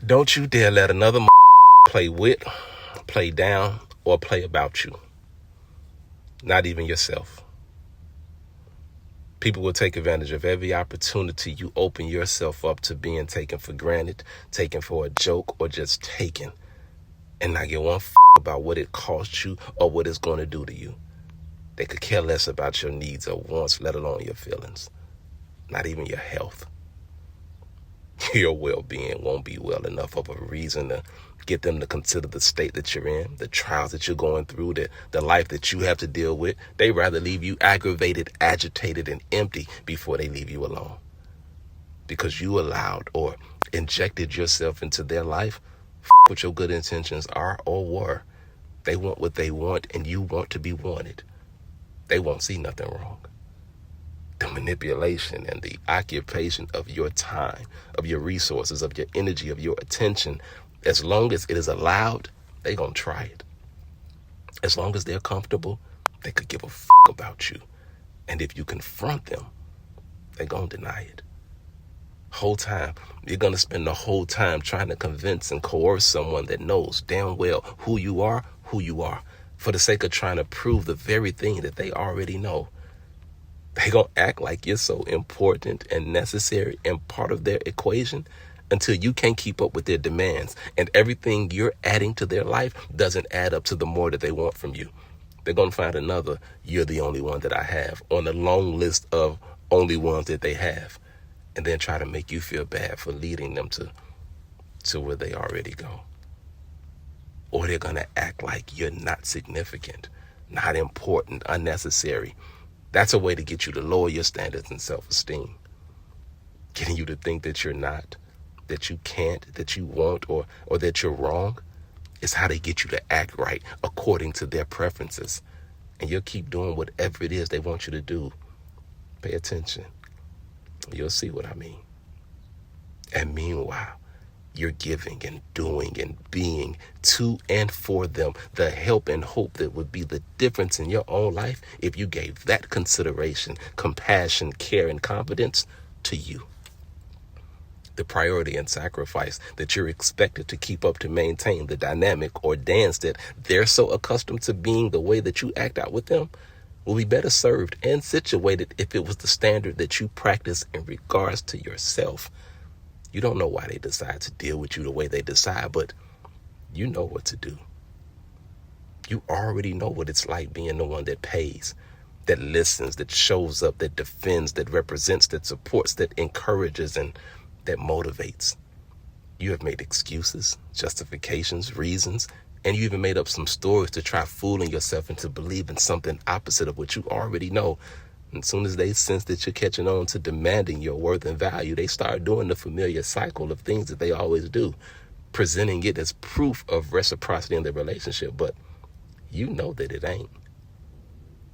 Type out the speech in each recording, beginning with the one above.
Don't you dare let another play with, play down, or play about you. Not even yourself. People will take advantage of every opportunity you open yourself up to being taken for granted, taken for a joke, or just taken, and not give one about what it costs you or what it's going to do to you. They could care less about your needs or wants, let alone your feelings. Not even your health. Your well-being won't be well enough of a reason to get them to consider the state that you're in, the trials that you're going through, the life that you have to deal with. They'd rather leave you aggravated, agitated, and empty before they leave you alone. Because you allowed or injected yourself into their life, what your good intentions are or were. They want what they want, and you want to be wanted. They won't see nothing wrong. The manipulation and the occupation of your time, of your resources, of your energy, of your attention, as long as it is allowed, they're going to try it. As long as they're comfortable, they could give a about you. And if you confront them, they're going to deny it. Whole time, you're going to spend the whole time trying to convince and coerce someone that knows damn well who you are, for the sake of trying to prove the very thing that they already know. They gonna act like you're so important and necessary and part of their equation until you can't keep up with their demands, and everything you're adding to their life doesn't add up to the more that they want from you. They're gonna find another "you're the only one that I have" on the long list of only ones that they have, and then try to make you feel bad for leading them to where they already go. Or they're gonna act like you're not significant, not important, unnecessary. That's a way to get you to lower your standards and self-esteem. Getting you to think that you're not, that you can't, that you won't, or that you're wrong is how they get you to act right according to their preferences. And you'll keep doing whatever it is they want you to do. Pay attention. You'll see what I mean. And meanwhile, you're giving and doing and being to and for them the help and hope that would be the difference in your own life if you gave that consideration, compassion, care, and confidence to you. The priority and sacrifice that you're expected to keep up to maintain the dynamic or dance that they're so accustomed to being the way that you act out with them will be better served and situated if it was the standard that you practice in regards to yourself. You don't know why they decide to deal with you the way they decide, but you know what to do. You already know what it's like being the one that pays, that listens, that shows up, that defends, that represents, that supports, that encourages, and that motivates. You have made excuses, justifications, reasons, and you even made up some stories to try fooling yourself into believing something opposite of what you already know. And as soon as they sense that you're catching on to demanding your worth and value, they start doing the familiar cycle of things that they always do, presenting it as proof of reciprocity in the relationship. But you know that it ain't.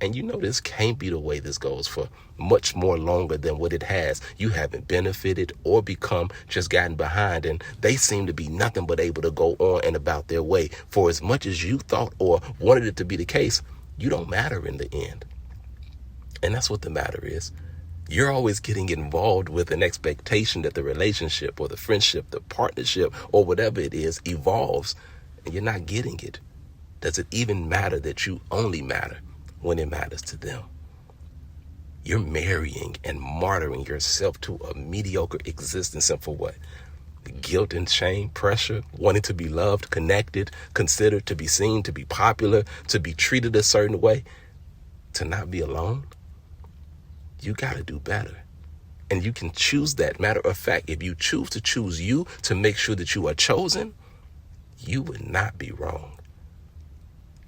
And you know this can't be the way this goes for much more longer than what it has. You haven't benefited or become, just gotten behind, and they seem to be nothing but able to go on and about their way. For as much as you thought or wanted it to be the case, you don't matter in the end. And that's what the matter is. You're always getting involved with an expectation that the relationship or the friendship, the partnership, or whatever it is evolves, and you're not getting it. Does it even matter that you only matter when it matters to them? You're marrying and martyring yourself to a mediocre existence, and for what? Guilt and shame, pressure, wanting to be loved, connected, considered, to be seen, to be popular, to be treated a certain way, to not be alone. You got to do better. And you can choose that. Matter of fact, if you choose to choose you to make sure that you are chosen, you would not be wrong.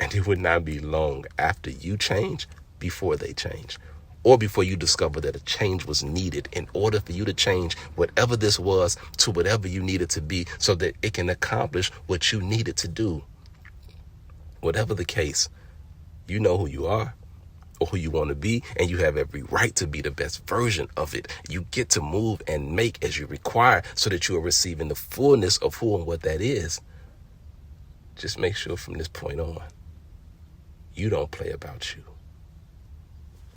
And it would not be long after you change before they change, or before you discover that a change was needed in order for you to change whatever this was to whatever you needed to be so that it can accomplish what you needed to do. Whatever the case, you know who you are or who you want to be, and you have every right to be the best version of it. You get to move and make as you require so that you are receiving the fullness of who and what that is. Just make sure from this point on, you don't play about you.